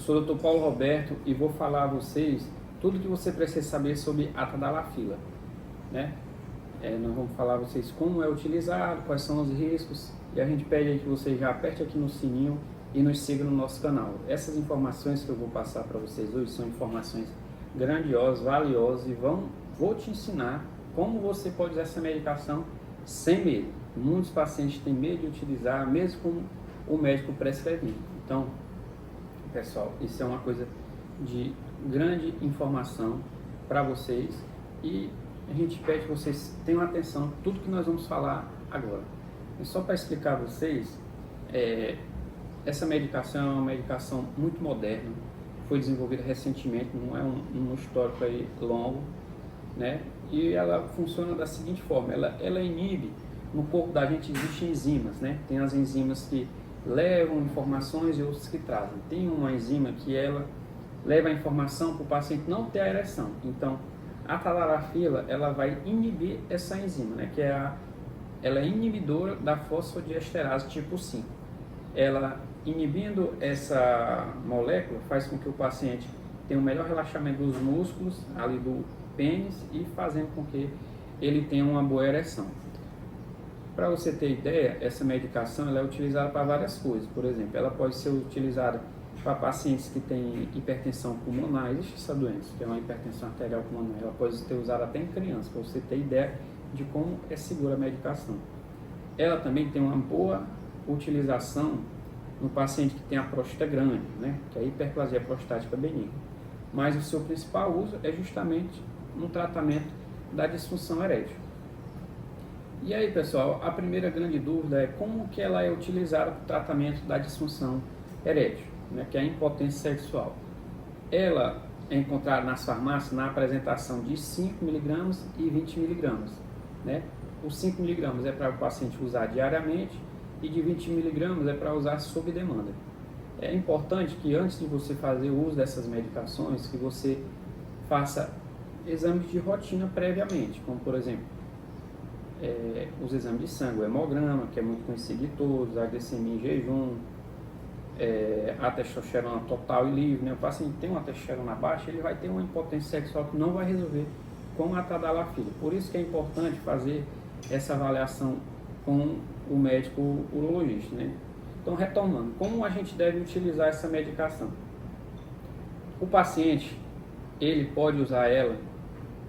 sou o Dr. Paulo Roberto e vou falar a vocês tudo que você precisa saber sobre a tadalafila, né? Nós vamos falar a vocês como é utilizado, quais são os riscos, e a gente pede aí que você já aperte aqui no sininho e nos siga no nosso canal. Essas informações que eu vou passar para vocês hoje são informações grandiosas, valiosas, e vou te ensinar como você pode usar essa medicação sem medo. Muitos pacientes têm medo de utilizar, mesmo com o médico prescrevendo. Então, pessoal, isso é uma coisa de grande informação para vocês, e a gente pede que vocês tenham atenção a tudo que nós vamos falar agora. E só para explicar a vocês, essa medicação é uma medicação muito moderna, foi desenvolvida recentemente, não é um histórico aí longo, né? E ela funciona da seguinte forma: ela inibe, no corpo da gente existem enzimas, né? Tem as enzimas que levam informações e outras que trazem. Tem uma enzima que ela leva a informação para o paciente não ter a ereção. Então, a tadalafila, ela vai inibir essa enzima, né? Ela é inibidora da fosfodiesterase tipo 5. Ela, inibindo essa molécula, faz com que o paciente tenha um melhor relaxamento dos músculos ali do pênis e fazendo com que ele tenha uma boa ereção. Para você ter ideia, essa medicação ela é utilizada para várias coisas. Por exemplo, ela pode ser utilizada para pacientes que têm hipertensão pulmonar. Existe essa doença, que é uma hipertensão arterial pulmonar. Ela pode ser usada até em crianças, para você ter ideia de como é segura a medicação. Ela também tem uma boa utilização no paciente que tem a próstata grande, né? Que é a hiperplasia prostática benigna. Mas o seu principal uso é justamente no tratamento da disfunção erétil. E aí, pessoal, a primeira grande dúvida é como que ela é utilizada para o tratamento da disfunção erétil, né, que é a impotência sexual. Ela é encontrada nas farmácias na apresentação de 5 mg e 20 mg. Né? Os 5 mg é para o paciente usar diariamente e de 20 mg é para usar sob demanda. É importante que antes de você fazer o uso dessas medicações, que você faça exames de rotina previamente, como por exemplo, os exames de sangue, o hemograma, que é muito conhecido de todos, a glicemia em jejum, a testosterona total e livre, né? O paciente tem uma testosterona baixa, ele vai ter uma impotência sexual que não vai resolver com a tadalafila. Por isso que é importante fazer essa avaliação com o médico urologista, né? Então, retomando, como a gente deve utilizar essa medicação? O paciente, ele pode usar ela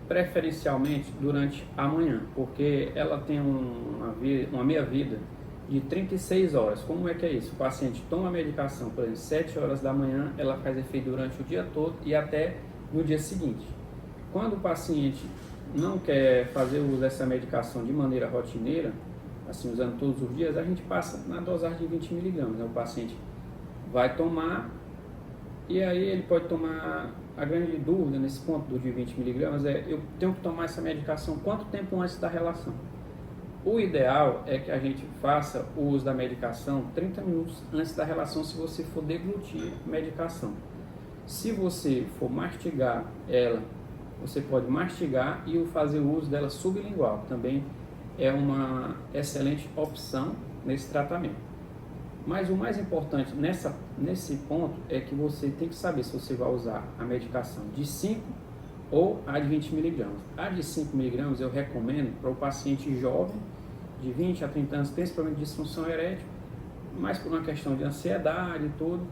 preferencialmente durante a manhã, porque ela tem uma meia-vida de 36 horas. Como é que é isso? O paciente toma a medicação, por exemplo, 7 horas da manhã, ela faz efeito durante o dia todo e até no dia seguinte. Quando o paciente não quer fazer uso dessa medicação de maneira rotineira, assim, usando todos os dias, a gente passa na dosagem de 20 mg. Né? O paciente vai tomar, e aí ele pode tomar. A grande dúvida nesse ponto do de 20 mg é: eu tenho que tomar essa medicação quanto tempo antes da relação? O ideal é que a gente faça o uso da medicação 30 minutos antes da relação, se você for deglutir a medicação. Se você for mastigar ela, você pode mastigar e fazer o uso dela sublingual. Também é uma excelente opção nesse tratamento. Mas o mais importante nesse ponto é que você tem que saber se você vai usar a medicação de 5 ou a de 20 mg. A de 5 mg eu recomendo para o paciente jovem, de 20 a 30 anos, principalmente disfunção erétil, mas por uma questão de ansiedade e tudo,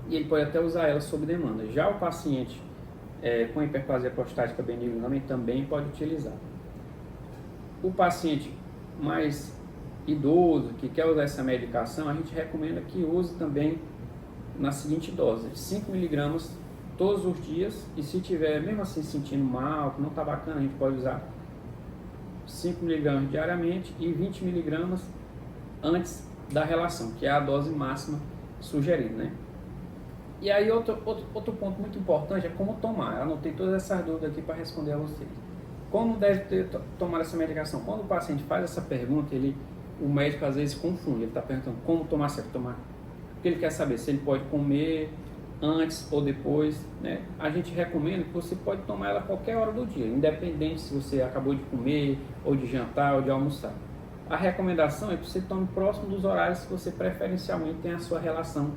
e ele pode até usar ela sob demanda. Já o paciente com hiperplasia prostática benigna também pode utilizar. O paciente mais idoso que quer usar essa medicação, a gente recomenda que use também na seguinte dose: 5 mg todos os dias, e se tiver mesmo assim sentindo mal, que não está bacana, a gente pode usar 5 mg diariamente e 20 mg antes da relação, que é a dose máxima sugerida, né? E aí outro ponto muito importante é como tomar. Eu anotei todas essas dúvidas aqui para responder a vocês. Como deve tomar essa medicação? Quando o paciente faz essa pergunta, o médico às vezes confunde. Ele está perguntando como tomar, se é tomar, porque ele quer saber se ele pode comer antes ou depois, né? A gente recomenda que você pode tomar ela a qualquer hora do dia, independente se você acabou de comer, ou de jantar, ou de almoçar. A recomendação é que você tome próximo dos horários que você preferencialmente tem a sua relação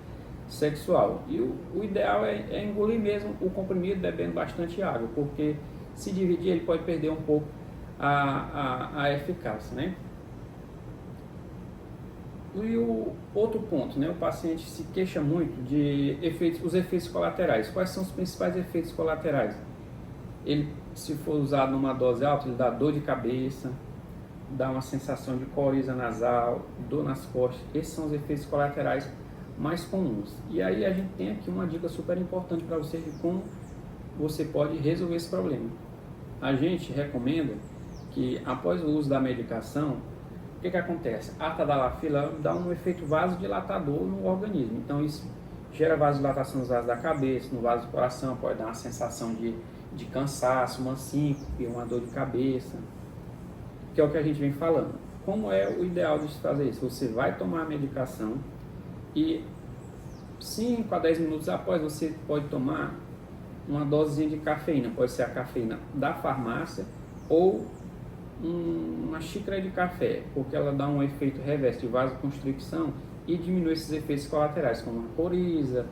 sexual. E o ideal é engolir mesmo o comprimido bebendo bastante água, porque se dividir ele pode perder um pouco a eficácia, né? E o outro ponto, né? O paciente se queixa muito de os efeitos colaterais. Quais são os principais efeitos colaterais? Ele, se for usado numa dose alta, ele dá dor de cabeça, dá uma sensação de coriza nasal, dor nas costas. Esses são os efeitos colaterais mais comuns. E aí a gente tem aqui uma dica super importante para você de como você pode resolver esse problema. A gente recomenda que após o uso da medicação, o que acontece? A tadalafila dá um efeito vasodilatador no organismo. Então isso gera vasodilatação nos vasos da cabeça, no vaso do coração, pode dar uma sensação de cansaço, uma síncope, uma dor de cabeça, que é o que a gente vem falando. Como é o ideal de se fazer isso? Você vai tomar a medicação e 5 a 10 minutos após você pode tomar uma dosezinha de cafeína, pode ser a cafeína da farmácia ou uma xícara de café, porque ela dá um efeito reverso de vasoconstricção e diminui esses efeitos colaterais, como a coriza,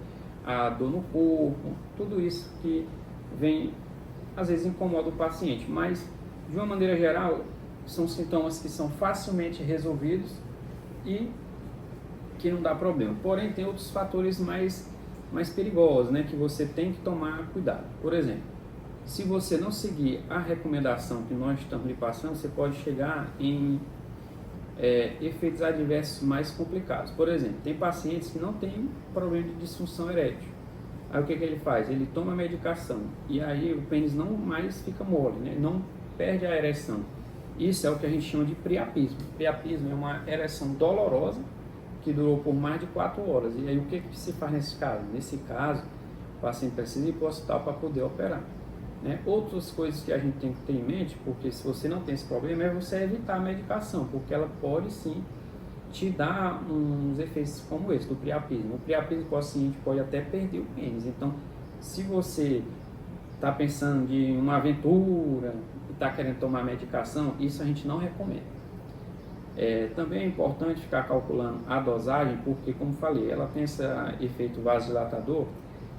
a dor no corpo, tudo isso que vem, às vezes incomoda o paciente, mas de uma maneira geral são sintomas que são facilmente resolvidos e que não dá problema. Porém, tem outros fatores mais perigosos, né, que você tem que tomar cuidado. Por exemplo, se você não seguir a recomendação que nós estamos lhe passando, você pode chegar em efeitos adversos mais complicados. Por exemplo, tem pacientes que não têm problema de disfunção erétil. Aí o que ele faz? Ele toma a medicação e aí o pênis não mais fica mole, né? Não perde a ereção. Isso é o que a gente chama de priapismo. Priapismo é uma ereção dolorosa que durou por mais de 4 horas. E aí o que se faz nesse caso? Nesse caso, o paciente precisa ir para o hospital para poder operar. Né? Outras coisas que a gente tem que ter em mente, porque se você não tem esse problema, é você evitar a medicação, porque ela pode sim te dar uns efeitos como esse do priapismo. O priapismo o paciente pode até perder o pênis. Então, se você está pensando de uma aventura e está querendo tomar medicação, isso a gente não recomenda. Também é importante ficar calculando a dosagem, porque, como falei, ela tem esse efeito vasodilatador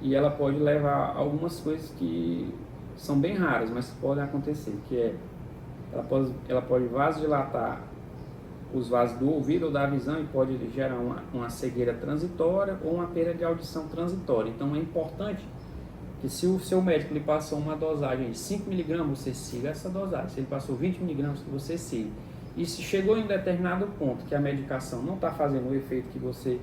e ela pode levar a algumas coisas que são bem raras, mas podem acontecer, que ela pode vasodilatar os vasos do ouvido ou da visão e pode gerar uma cegueira transitória ou uma perda de audição transitória. Então é importante que se o seu médico lhe passou uma dosagem de 5 mg, você siga essa dosagem. Se ele passou 20 mg, você siga. E se chegou em um determinado ponto que a medicação não está fazendo o efeito que você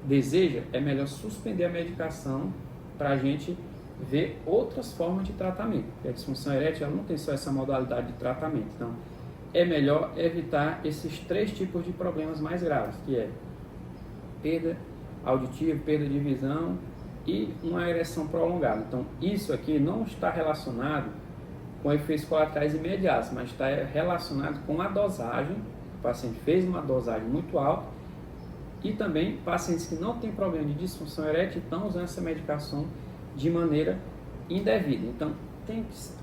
deseja, é melhor suspender a medicação para a gente ver outras formas de tratamento. Porque a disfunção erétil ela não tem só essa modalidade de tratamento. Então, é melhor evitar esses 3 tipos de problemas mais graves, que é perda auditiva, perda de visão e uma ereção prolongada. Então, isso aqui não está relacionado com efeitos colaterais imediatos, mas está relacionado com a dosagem. O paciente fez uma dosagem muito alta e também pacientes que não têm problema de disfunção erétil estão usando essa medicação de maneira indevida. Então,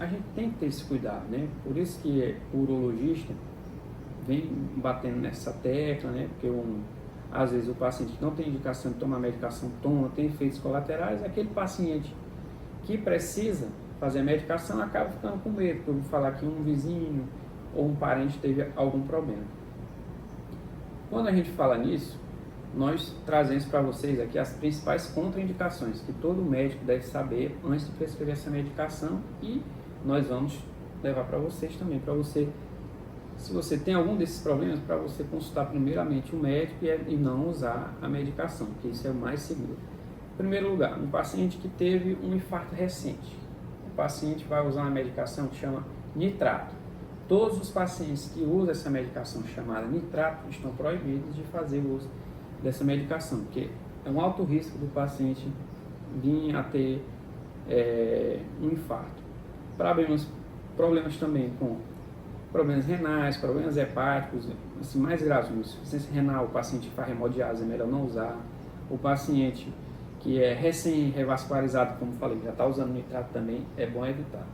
a gente tem que ter esse cuidado, né? Por isso que o urologista vem batendo nessa tecla, né? Porque às vezes o paciente não tem indicação de tomar medicação, tem efeitos colaterais. Aquele paciente que precisa fazer a medicação acaba ficando com medo, por falar que um vizinho ou um parente teve algum problema. Quando a gente fala nisso, nós trazemos para vocês aqui as principais contraindicações que todo médico deve saber antes de prescrever essa medicação e nós vamos levar para vocês também, para você, se você tem algum desses problemas, para você consultar primeiramente o médico e não usar a medicação, porque isso é o mais seguro. Em primeiro lugar, um paciente que teve um infarto recente, o paciente vai usar uma medicação que chama nitrato. Todos os pacientes que usam essa medicação chamada nitrato estão proibidos de fazer uso dessa medicação, porque é um alto risco do paciente vir a ter um infarto. Problemas também com problemas renais, problemas hepáticos, assim, mais graves, insuficiência renal, o paciente faz hemodiálise, é melhor não usar. O paciente que é recém-revascularizado, como falei, já está usando nitrato também, é bom evitar.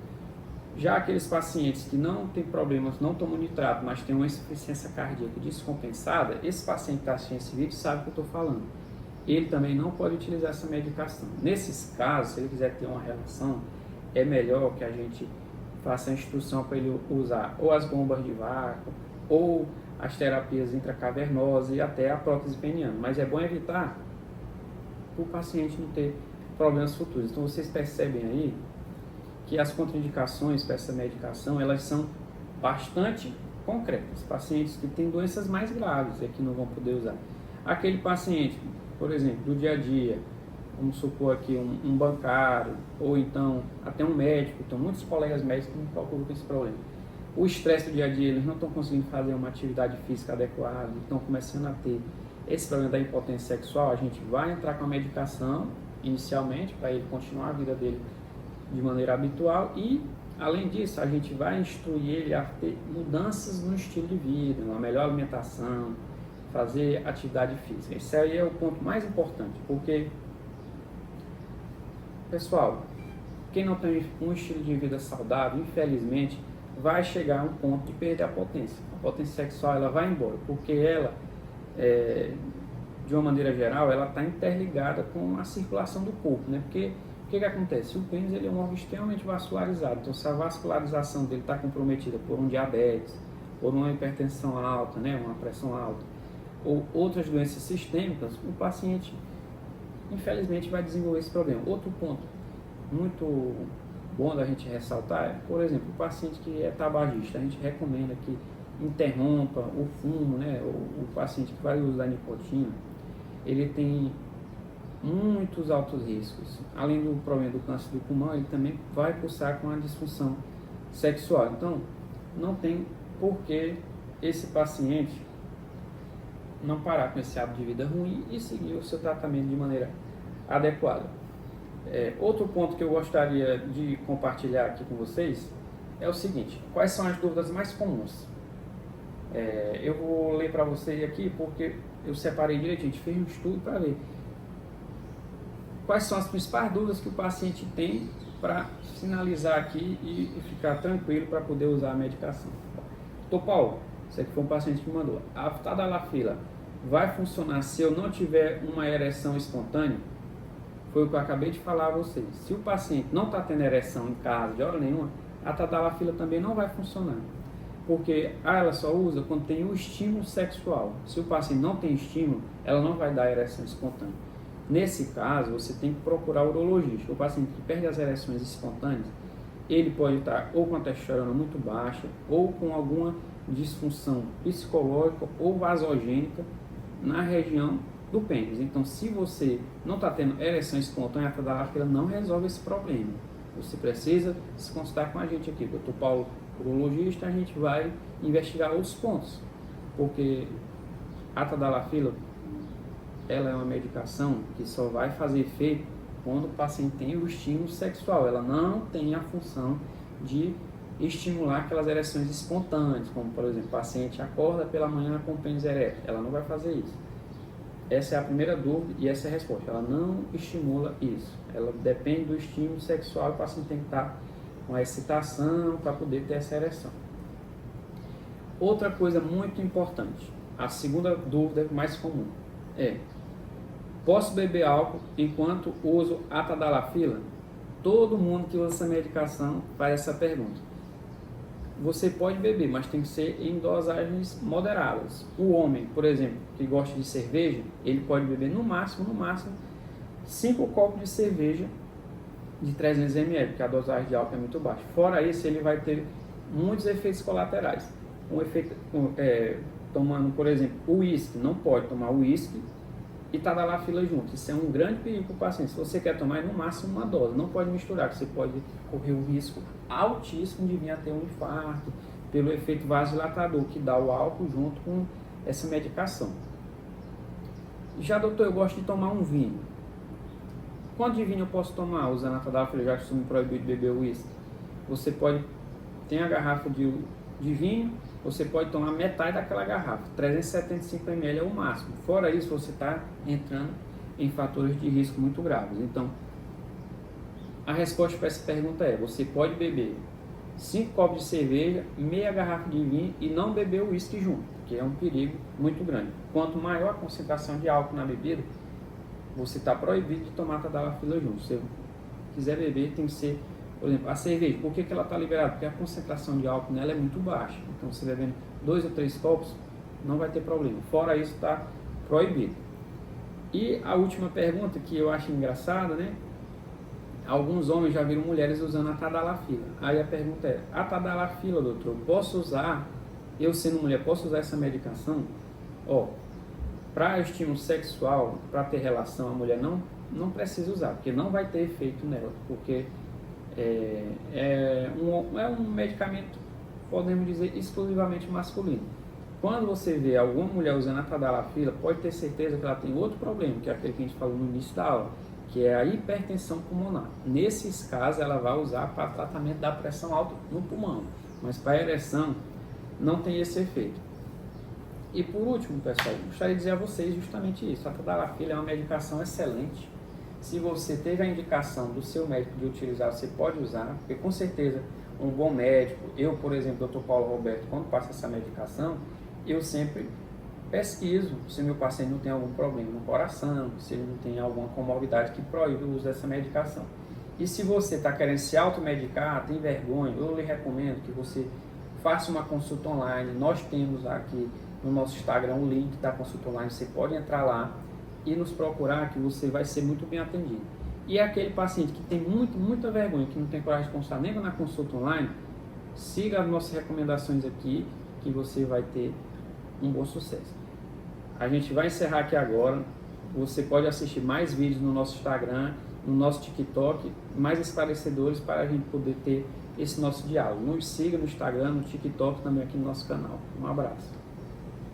Já aqueles pacientes que não têm problemas, não tomam nitrato, mas têm uma insuficiência cardíaca descompensada, esse paciente que está assistindo esse vídeo sabe o que eu estou falando. ele também não pode utilizar essa medicação. Nesses casos, se ele quiser ter uma relação, é melhor que a gente faça a instrução para ele usar ou as bombas de vácuo, ou as terapias intracavernosas e até a prótese peniana. Mas é bom evitar para o paciente não ter problemas futuros. Então vocês percebem aí que as contraindicações para essa medicação, elas são bastante concretas. Pacientes que têm doenças mais graves é que não vão poder usar. Aquele paciente, por exemplo, do dia a dia, vamos supor aqui um bancário, ou então até um médico, então muitos colegas médicos me procuram com esse problema. O estresse do dia a dia, eles não estão conseguindo fazer uma atividade física adequada, estão começando a ter esse problema da impotência sexual. A gente vai entrar com a medicação inicialmente para ele continuar a vida dele de maneira habitual e, além disso, a gente vai instruir ele a ter mudanças no estilo de vida, uma melhor alimentação, fazer atividade física. Esse aí é o ponto mais importante, porque, pessoal, quem não tem um estilo de vida saudável, infelizmente, vai chegar a um ponto de perder a potência. A potência sexual ela vai embora, porque ela, de uma maneira geral, ela está interligada com a circulação do corpo, né? Porque o que acontece? O pênis ele é um órgão extremamente vascularizado, então se a vascularização dele está comprometida por um diabetes, por uma hipertensão alta, né? Uma pressão alta, ou outras doenças sistêmicas, o paciente, infelizmente, vai desenvolver esse problema. Outro ponto muito bom da gente ressaltar é, por exemplo, o paciente que é tabagista, a gente recomenda que interrompa o fumo, né? O paciente que vai usar nicotina, ele tem muitos altos riscos. Além do problema do câncer do pulmão, ele também vai cursar com a disfunção sexual. Então, não tem por que esse paciente não parar com esse hábito de vida ruim e seguir o seu tratamento de maneira adequada. Outro ponto que eu gostaria de compartilhar aqui com vocês é o seguinte: quais são as dúvidas mais comuns? Eu vou ler para vocês aqui porque eu separei direitinho, a gente fez um estudo para ver quais são as principais dúvidas que o paciente tem para finalizar aqui e ficar tranquilo para poder usar a medicação. Doutor Paulo, esse aqui foi um paciente que mandou: a tadalafila vai funcionar se eu não tiver uma ereção espontânea? Foi o que eu acabei de falar a vocês. Se o paciente não está tendo ereção em casa de hora nenhuma, a tadalafila também não vai funcionar. Porque ela só usa quando tem o estímulo sexual. Se o paciente não tem estímulo, ela não vai dar ereção espontânea. Nesse caso, você tem que procurar o urologista. O paciente que perde as ereções espontâneas, ele pode estar ou com a testosterona muito baixa, ou com alguma disfunção psicológica ou vasogênica na região do pênis. Então, se você não está tendo ereção espontânea, a tadalafila não resolve esse problema. Você precisa se consultar com a gente aqui, Dr. Paulo, urologista. A gente vai investigar os pontos, porque a tadalafila, ela é uma medicação que só vai fazer efeito quando o paciente tem o estímulo sexual. Ela não tem a função de estimular aquelas ereções espontâneas, como, por exemplo, o paciente acorda pela manhã com o pênis ereto. Ela não vai fazer isso. Essa é a primeira dúvida e essa é a resposta. Ela não estimula isso. Ela depende do estímulo sexual e o paciente tem que estar com a excitação para poder ter essa ereção. Outra coisa muito importante, a segunda dúvida mais comum é: posso beber álcool enquanto uso a tadalafila? Todo mundo que usa essa medicação faz essa pergunta. Você pode beber, mas tem que ser em dosagens moderadas. O homem, por exemplo, que gosta de cerveja, ele pode beber no máximo 5 copos de cerveja de 300 ml, porque a dosagem de álcool é muito baixa. Fora isso, ele vai ter muitos efeitos colaterais. Tomando, por exemplo, o uísque, não pode tomar uísque e tadalafila junto. Isso é um grande perigo para o paciente. Se você quer tomar, é no máximo uma dose. Não pode misturar, que você pode correr o risco altíssimo de vir a ter um infarto pelo efeito vasodilatador que dá o álcool junto com essa medicação. Já, doutor, eu gosto de tomar um vinho. Quanto de vinho eu posso tomar usando a tadalafila, já que estou me proibido de beber uísque? Você pode, tem a garrafa de vinho, você pode tomar metade daquela garrafa, 375 ml é o máximo. Fora isso, você está entrando em fatores de risco muito graves. Então, a resposta para essa pergunta é: você pode beber 5 copos de cerveja, meia garrafa de vinho e não beber o uísque junto, que é um perigo muito grande. Quanto maior a concentração de álcool na bebida, você está proibido de tomar tadalafila junto. Se você quiser beber, tem que ser, por exemplo, a cerveja. Por que ela está liberada? Porque a concentração de álcool nela é muito baixa. Então, você bebendo 2 ou 3 copos, não vai ter problema. Fora isso, está proibido. E a última pergunta, que eu acho engraçada, né? Alguns homens já viram mulheres usando a tadalafila. Aí a pergunta é, a tadalafila, doutor, posso usar, eu sendo mulher, posso usar essa medicação? Para estímulo sexual, para ter relação, a mulher não precisa usar, porque não vai ter efeito nela, porque é um medicamento, podemos dizer, exclusivamente masculino. Quando você vê alguma mulher usando a tadalafila, pode ter certeza que ela tem outro problema, que é aquele que a gente falou no início da aula, que é a hipertensão pulmonar. Nesses casos, ela vai usar para tratamento da pressão alta no pulmão, mas para ereção não tem esse efeito. E por último, pessoal, gostaria de dizer a vocês justamente isso. A tadalafila é uma medicação excelente. Se você teve a indicação do seu médico de utilizar, você pode usar, porque com certeza um bom médico, eu, por exemplo, Dr. Paulo Roberto, quando passo essa medicação, eu sempre pesquiso se meu paciente não tem algum problema no coração, se ele não tem alguma comorbidade que proíbe o uso dessa medicação. E se você está querendo se automedicar, tem vergonha, eu lhe recomendo que você faça uma consulta online. Nós temos aqui no nosso Instagram um link da consulta online, você pode entrar lá e nos procurar, que você vai ser muito bem atendido. E aquele paciente que tem muita vergonha, que não tem coragem de consultar nem na consulta online, siga as nossas recomendações aqui, que você vai ter um bom sucesso. A gente vai encerrar aqui agora. Você pode assistir mais vídeos no nosso Instagram, no nosso TikTok, mais esclarecedores para a gente poder ter esse nosso diálogo. Nos siga no Instagram, no TikTok, também aqui no nosso canal. Um abraço.